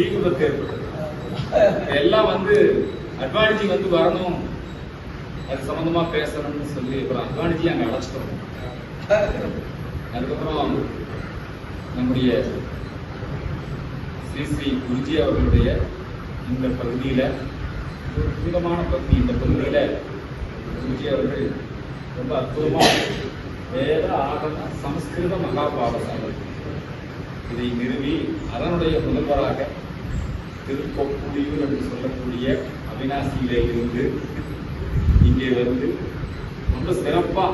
தீ விபத்து ஏற்பட்டது. எல்லாம் அட்வான்டேஜ் வரணும், அது சம்பந்தமா பேசணும்னு சொல்லி அப்புறம் அட்வான்டேஜ் அங்க அழைச்சிட்டோம். அதுக்கப்புறம் நம்முடைய ஸ்ரீ குருஜி அவர்களுடைய இந்த பகுதியில ஒரு புனிதமான பகுதி, இந்த பகுதியில குருஜி அவர்கள் ரொம்ப அற்புதமா வேத ஆகம சமஸ்கிருத மகா பாடசாலை இதை நிறுவி அதனுடைய முதல்வராக திருப்பொக்குடியூர் என்று சொல்லக்கூடிய அவினாசியிலே இருந்து இங்கே ரொம்ப சிறப்பா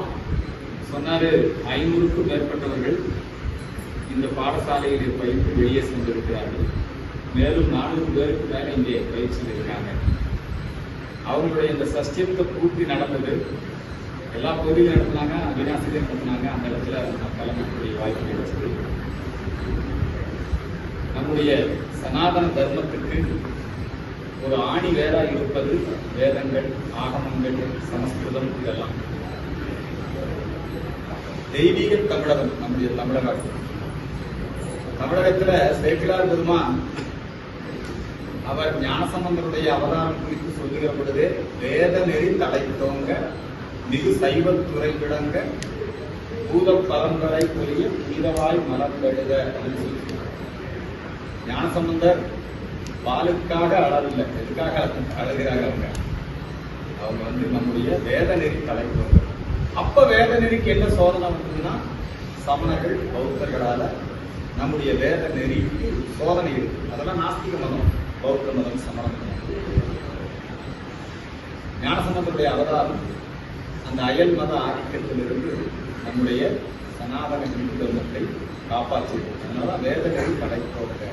சொன்னாரு. 500க்கும் மேற்பட்டவர்கள் இந்த பாடசாலையில் பயின்று வெளியே சென்றிருக்கிறார்கள். மேலும் 400 பேருக்கு மேல இங்கே பயிற்சியில் இருக்காங்க. அவங்களுடைய இந்த சஷ்டியத்தை பூர்த்தி நடந்தது எல்லா பகுதியிலும் நடத்தினாங்க, அவினாசிலே நடத்தினாங்க. அந்த இடத்துல கலந்துக்கூடிய வாய்ப்பு கிடைச்சது. நம்முடைய சனாதன தர்மத்துக்கு ஒரு ஆணி வேறா இருப்பது வேதங்கள், ஆகமங்கள், சமஸ்கிருதம். இதெல்லாம் தெய்வீக தமிழகம் நம்முடைய தமிழகம். தமிழகத்துல சேக்கிழார் பெருமான் அவர் ஞானசம்பந்தருடைய அவதாரம் குறித்து சொல்லுகிற பொழுது வேத நெறி தலைத்தோங்க மிகு சைவத்துறை விளங்க பூத பரம்பரை பொலிய புனிதவாய் மலர்ந்தெழுத அப்படின்னு சொல்லி ஞானசம்பந்தர் பாலுக்காக அழவில்லை. எதுக்காக அழுகிறாங்க? அவங்க நம்முடைய வேத நெறி தலைத்தோங்க. அப்ப வேத நெறிக்கு என்ன சோதனை வந்ததுன்னா சமணர்கள் பௌத்தர்களால நம்முடைய வேத நெறிக்கு சோதனை இருக்கு. அதெல்லாம் நாஸ்திக மதம், பௌத்த மதம், சமண மதம். ஞானசம்பந்தருடைய அவதாரம் அந்த அயல் மத ஆதிக்கத்திலிருந்து நம்முடைய சனாதன இந்து தர்மத்தை காப்பாற்றியது. அதனால வேத நெறி தலைத்தோங்க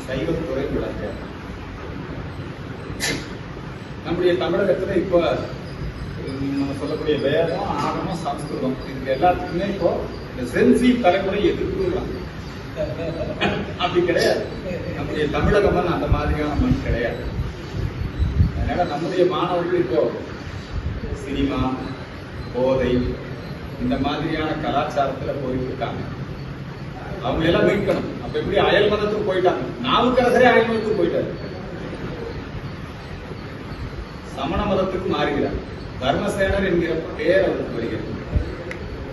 சைவத்துறை விளங்க. நம்முடைய தமிழகத்துல இப்ப நம்ம சொல்லக்கூடிய வேதம், ஆகமம், சமஸ்கிருதம் இதுக்கு எல்லாத்துக்குமே இப்போ இந்த சென்சி தலைமுறை எதிர்ப்புலாம் அப்படி கிடையாது. நம்முடைய தமிழகம் அந்த மாதிரியான மண் கிடையாது. அதனால நம்முடைய மாணவர்கள் இப்போ சினிமா, போதை இந்த மாதிரியான கலாச்சாரத்துல போயிட்டு இருக்காங்க. அவங்க எல்லாம் மீட்கணும். அப்ப எப்படி அயல் மதத்துக்கு போயிட்டாங்க. நாவுக்கரசரே அயல் மதத்துக்கு போயிட்டாரு. சமண மதத்துக்கு மாறுகிறார். தர்மசேனர் என்கிற பேர் அவருக்கு வருகிறது.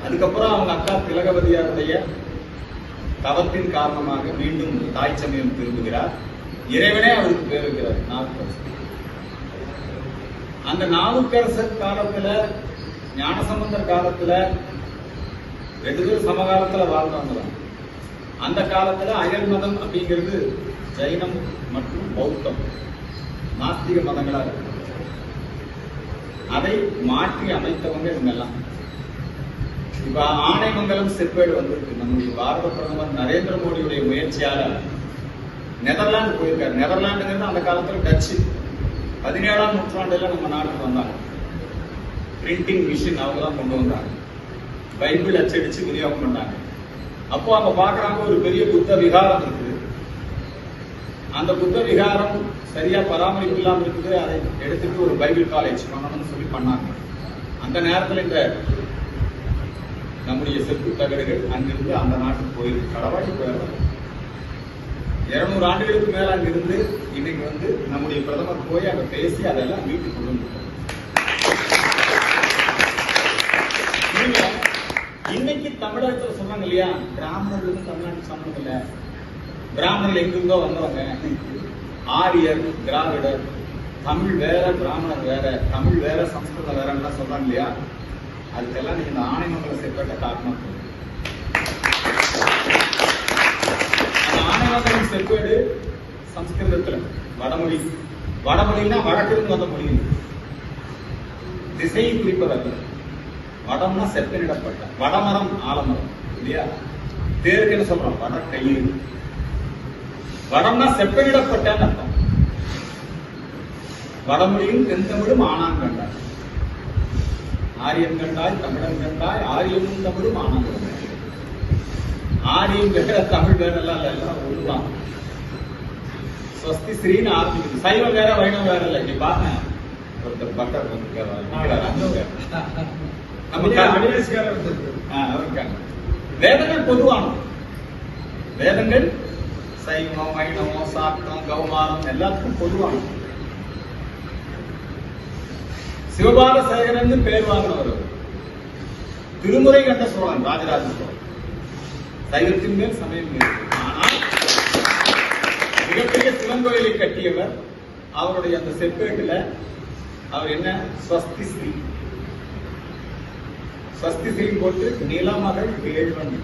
அதுக்கப்புறம் அவங்க அக்கா திலகவதியாருடைய தவத்தின் காரணமாக மீண்டும் தாய் சமயம் திரும்புகிறார். இறைவனே அவருக்கு பேர் வைக்கிறார் நாவுக்கரசர். அந்த நாவுக்கரசர் காலத்துல, ஞானசம்பந்தர் காலத்துல 2 பேரும் சமகாலத்துல வாழ்ந்தவங்க. அந்த காலத்துல அயல் மதம் அப்படிங்கிறது ஜைனம் மற்றும் பௌத்தம் நாஸ்திக மதங்களா இருக்கு. அதை மாற்றி அமைத்தவங்க இவங்கெல்லாம். இப்ப ஆனைமங்கலம் செப்பேடு வந்திருக்கு. நம்முடைய பாரத பிரதமர் நரேந்திர மோடியுடைய முயற்சியால நெதர்லாந்து போயிருக்காரு. நெதர்லாண்டுங்கிறது அந்த காலத்துல டச்சு. 17ஆம் நூற்றாண்டுல நம்ம நாட்டுக்கு வந்தாங்க. பிரிண்டிங் மிஷின் அவங்க தான் கொண்டு வந்தாங்க. பைபிள் அச்சடிச்சு விநியோகம் பண்ணாங்க. அப்போ அவங்க பாக்குறாங்க ஒரு பெரிய புத்த விகாரம் இருக்குது. அந்த புத்த விகாரம் சரியா பராமரிப்பு இல்லாம இருக்குது. அதை எடுத்துட்டு ஒரு பைபிள் காலேஜ் பண்ணணும்னு சொல்லி பண்ணாங்க. அந்த நேரத்துல இந்த நம்முடைய செப்பு தகடுகள் அங்கிருந்து அந்த நாட்டுக்கு போயிருக்கு. கடவாட்டி போயிடுறாங்க. 200 ஆண்டுகளுக்கு மேல அங்கிருந்து இன்னைக்கு நம்முடைய பிரதமர் போய் அங்க பேசி அதெல்லாம் வீட்டுக்கு கொண்டு வந்துட்டாங்க. இன்னைக்கு தமிழகத்துல சொன்னாங்க இல்லையா, பிராமணர்களுக்கும் தமிழ்நாட்டுக்கு சம்பந்தம் இல்ல. பிராமணர்கள் எங்கிருந்தோ வந்தவங்க, ஆரியர், திராவிடர், தமிழ் வேற, பிராமணர் வேற, தமிழ் வேற, சமஸ்கிருதம் வேறன்னு சொல்றாங்க இல்லையா. அதுக்கெல்லாம் நீங்க இந்த ஆனைமங்கல செப்பேட்டை காட்டணும். அந்த ஆனைமங்கலம் செப்பேடு சமஸ்கிருதத்துல வடமொழி. வடமொழின்னா வடக்கிருந்து வந்த மொழி. திசையை குறிப்பதல்ல. வடம்னா செப்பனிடப்பட்ட. வடமரம், ஆலமரம் இல்லையா. தேருக்கு சொல்றோம் வட கயிறு. வடம்னா செப்பனிடப்பட்ட அர்த்தம். வடமொழியும் தென்தமிழும் ஆனான் கண்டாய். ஆரியன் கண்டாய், தமிழன் கண்டாய், ஆரியமும் தமிழும் ஆனான் கண்டாய். ஆரியம் வேற, தமிழ் வேற எல்லாம் இல்ல, எல்லாம் ஒண்ணுதான். ஸ்வஸ்தி ஸ்ரீன்னு ஆரம்பிக்குது. சைவம் வேற, வைணவம் வேற இல்ல. நீ பாருங்க, ஒருத்தர் பட்டர் வேதங்கள் பொதுவானது. வேதங்கள் சைவம், வைணவம், சாக்தம், கௌமாரம் எல்லாத்துக்கும் பொதுவானது. சிவபால சேகரன் பேர் வாங்கினவர் திருமுறை கண்ட சோழன், ராஜராஜ சோழன். சைவத்தின் மேல் சமயம் இருக்கு. ஆனால் மிகப்பெரிய சிவன் கோயிலை கட்டியவர். அவருடைய அந்த செப்பேட்டுல அவர் என்ன ஸ்வஸ்தி ஸ்ரீ போட்டு நிலமகள் கேழ்வன்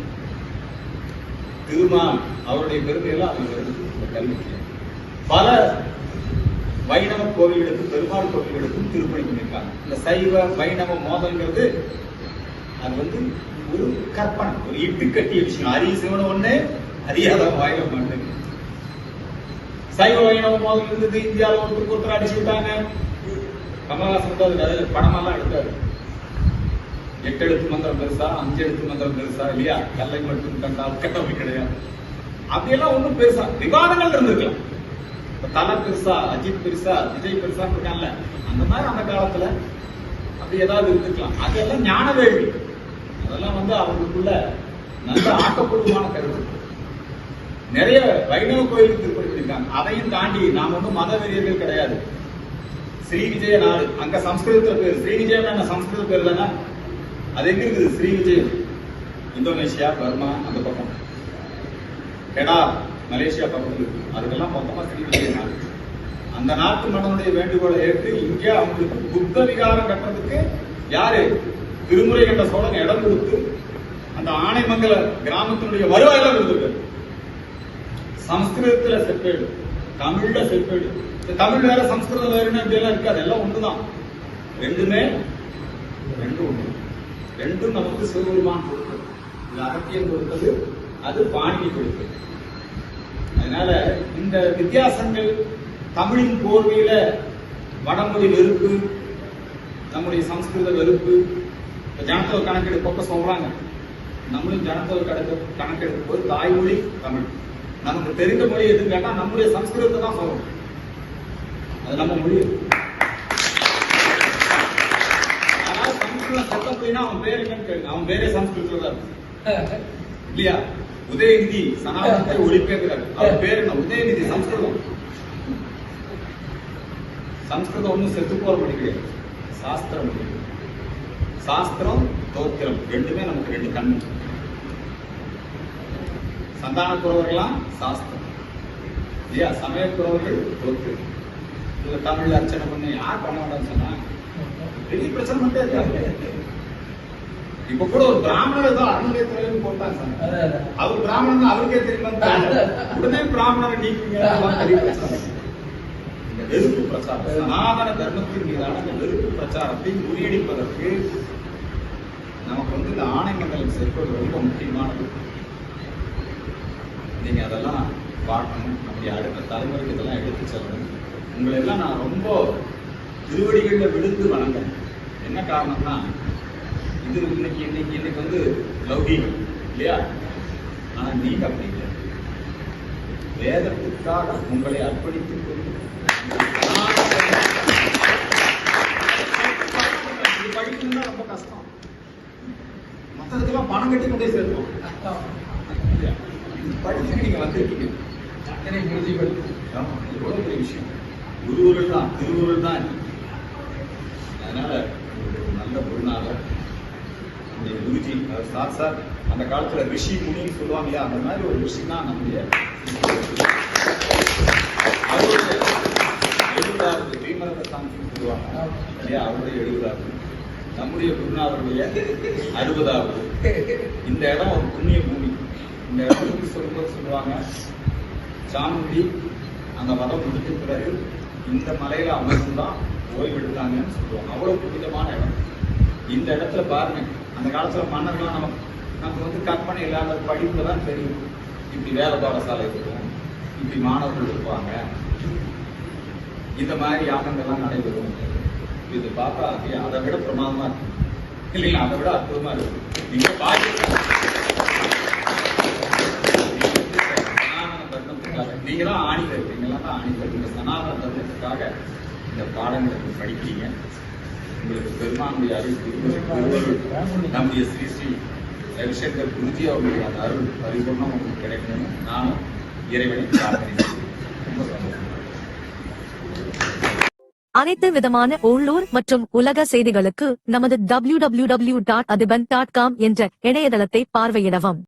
திருமால் அவருடைய பெருமையெல்லாம் அவர் வருது கல்விக்கு. பல வைணவ கோவில்களுக்கும் பெருமாள் கோவில்களுக்கும் திருப்பணி பண்ணியிருக்காங்க. இந்த சைவ வைணவ மோதல்ங்கிறது அது வந்து ஒரு கற்பனை, ஒரு இட்டு கட்டிய விஷயம். அரிய சிவன் ஒண்ணு, அறியாத வாயில மாட்டேங்க. சைவ வைணவ மோதல் இருந்தது. இந்தியாவில் ஒருத்தர் அடிச்சு விட்டாங்க. கமலஹாசன் அது படமெல்லாம் எடுத்தாரு. 8 எழுத்து மந்திரம் பெருசா, 5 எழுத்து மந்திரம் பெருசா இல்லையா, கல்லை மட்டும் கண்டால் கட்டமை கிடையாது. அப்படியெல்லாம் ஒண்ணும் பெருசா விவாதங்கள் இருந்திருக்கலாம். தலை பெருசா, அஜித் பெருசா, விஜய் பெருசா இருக்காங்கல்ல, அந்த மாதிரி அந்த காலத்துல அப்படி ஏதாவது இருந்துக்கலாம். அதெல்லாம் ஞான வேள்வி. அதெல்லாம் வந்து அவங்களுக்குள்ள நல்ல ஆக்கப்பூர்வமான கருத்து. நிறைய வைணவ கோயிலுக்கு திருப்பணி பண்ணிருக்காங்க. அதையும் தாண்டி நாம ஒன்றும் மத வெறியர்கள் கிடையாது. ஸ்ரீ விஜய நாடு, அங்க சம்ஸ்கிருதத்துல பேர் ஸ்ரீ விஜயம். என்ன சம்ஸ்கிருத பேர் இல்லைன்னா அது எங்க இருக்குது? ஸ்ரீ விஜயம் இந்தோனேஷியா, பர்மா அந்த பக்கம், கெடார் மலேசியா பக்கம் இருக்கு. அதுக்கெல்லாம் மொத்தமா ஸ்ரீ விஜய நாடு. அந்த நாட்டு மன்னனுடைய வேண்டுகோளை ஏற்று இங்கே அவங்களுக்கு புத்த விகாரம் கட்டுறதுக்கு யாரு? திருமுறை கண்ட சோழன் இடம் கொடுத்து அந்த ஆனைமங்கல கிராமத்தினுடைய வருவாயெல்லாம் கொடுத்துருக்காரு. சம்ஸ்கிருதத்துல செப்பேடு, தமிழ்ல செப்பேடு. தமிழ் வேற சம்ஸ்கிருதம் வேறுன்னு அப்படியெல்லாம் இருக்காது. எல்லாம் ஒண்ணுதான். ரெண்டும் ஒண்ணு. ரெண்டும் நமக்கு சிவபெருமான் கொடுத்தது. இது அகத்தியம் கொடுத்தது, அது பாணினி கொடுத்தது. அதனால இந்த வித்தியாசங்கள் தமிழின் போர்வையில வடமொழி வெறுப்பு, நம்முடைய சம்ஸ்கிருத வெறுப்பு, ஜனத்தொகை கணக்கெடுப்பு சொல்றாங்க. நம்மளும் ஜனத்தொகை கணக்கெடுக்கும் போது தாய்மொழி தமிழ். நமக்கு தெரிந்த மொழி எதுன்னு கேட்டா நம்முடைய சம்ஸ்கிருதத்தை தான் சொல்லணும். அது நம்ம மொழி. ஆனால் சம்ஸ்கிருதம் சத்தம் போயினா அவன் பேர் என்னன்னு கேட்க, அவன் பேரே சம்ஸ்கிருதத்துல தான் இல்லையா? உதயநிதி சனாதனத்தை ஒழிப்பேங்கிறார். அவர் பேர் என்ன? உதயநிதி. சம்ஸ்கிருதம். சம்ஸ்கிருதம் ஒன்றும் செத்து போற மொழி கிடையாது. சாஸ்திரம் மொழி. சாஸ்திரம், தோத்திரம் ரெண்டுமே நமக்கு ரெண்டு கண்ணு. சந்தான குறவர்கள்லாம் சாஸ்திரம் இல்லையா? சமயக்குறவர்கள் தோத்திரம். இதுல தமிழ்ல அர்ச்சனை பண்ணி யார் பண்ண வேண்டாம்னு சொன்னா பெரிய பிரச்சனை மட்டும் இருக்காங்க. இப்ப கூட ஒரு பிராமணர் ஏதோ அருணேத்திரன்னு போட்டாங்க. அவர் பிராமணன் அவருக்கே தெரியுமா? உடனே பிராமணரை நீக்குங்க. இந்த வெறுப்பு பிரச்சாரம், சனாதன தர்மத்தின் மீதான இந்த வெறுப்பு பிரச்சாரத்தை முறியடிப்பதற்கு நமக்கு வந்து இந்த ஆணைமங்கலம் சேர்ப்பது ரொம்ப முக்கியமானது. நீங்க அதெல்லாம் பார்க்கணும். நம்முடைய அடுத்த தலைமுறைக்கு இதெல்லாம் எடுத்து செல்லணும். உங்களை எல்லாம் நான் ரொம்ப திருவடிகள்ல விழுந்து வணங்குறேன். என்ன காரணம்னா, இது இன்னைக்கு வந்து லௌகீகம் இல்லையா? ஆனா நீங்க அப்படி இல்லை. வேதத்துக்காக உங்களை அர்ப்பணித்துக் கொண்டு படிக்கணும்னா ரொம்ப கஷ்டம். மற்றதுக்கெல்லாம் பணம் கட்டி கொண்டே சேர்த்தோம். படிச்சுட்டு நீங்க வந்திருக்கீங்க. எவ்வளவு பெரிய விஷயம். குருவர்கள் தான், திருவுருள் தான். அதனால நல்ல குருநாதர் குருஜி சார் அந்த காலத்துல ரிஷி முனின்னு சொல்லுவாங்க இல்லையா? அந்த மாதிரி ஒரு ரிஷி தான் நம்முடைய எழுபதாவது பீமரத சாமி சொல்லுவாங்க இல்லையா? அவருடைய 70வது, நம்முடைய குருநாதருடைய 60வது. இந்த இடம் ஒரு புண்ணிய பூமி. இந்த இடத்துக்கு சொல்லும்போது சொல்லுவாங்க, சாமுண்டி அந்த மதம் முடிஞ்ச பிறகு இந்த மலையில அமர்ந்துதான் ஓய்வெடுத்தாங்கன்னு சொல்லுவாங்க. அவ்வளவு புனிதமான இடம். இந்த இடத்துல பாருங்க, அந்த காலத்துல மன்னர்கள்லாம் நமக்கு வந்து கற்பனை இல்லாத படிப்புல தான் தெரியும். இப்படி வேத பாடசாலை இருக்கும், இப்படி மாணவர்கள் இருப்பாங்க, இந்த மாதிரி யாகங்கள்லாம் நடைபெறும். இது பார்த்தா அதை விட பிரமாதமா இருக்கு இல்லைங்களா? அதை விட அற்புதமா இருக்கு. நீங்க பாருங்க, சனாதன தர்மத்துக்காக நீங்க தான் ஆணிகள், நீங்களாம் தான் ஆணிகள். இந்த சனாதன தர்மத்துக்காக இந்த பாடங்களை படிக்கிறீங்க. உங்களுக்கு பெருமானுடைய அறிவு, நம்முடைய ஸ்ரீ ஸ்ரீ ரவிசங்கர் குருஜி அவருடைய அந்த அருள் பரிபூர்ணம் உங்களுக்கு கிடைக்கணும். நானும் இறைவனை பிரார்த்தனை செய்து ரொம்ப சந்தோஷம். அனைத்து விதமான உள்ளூர் மற்றும் உலக செய்திகளுக்கு நமது www.adiban.com என்ற இணையதளத்தை பார்வையிடவும்.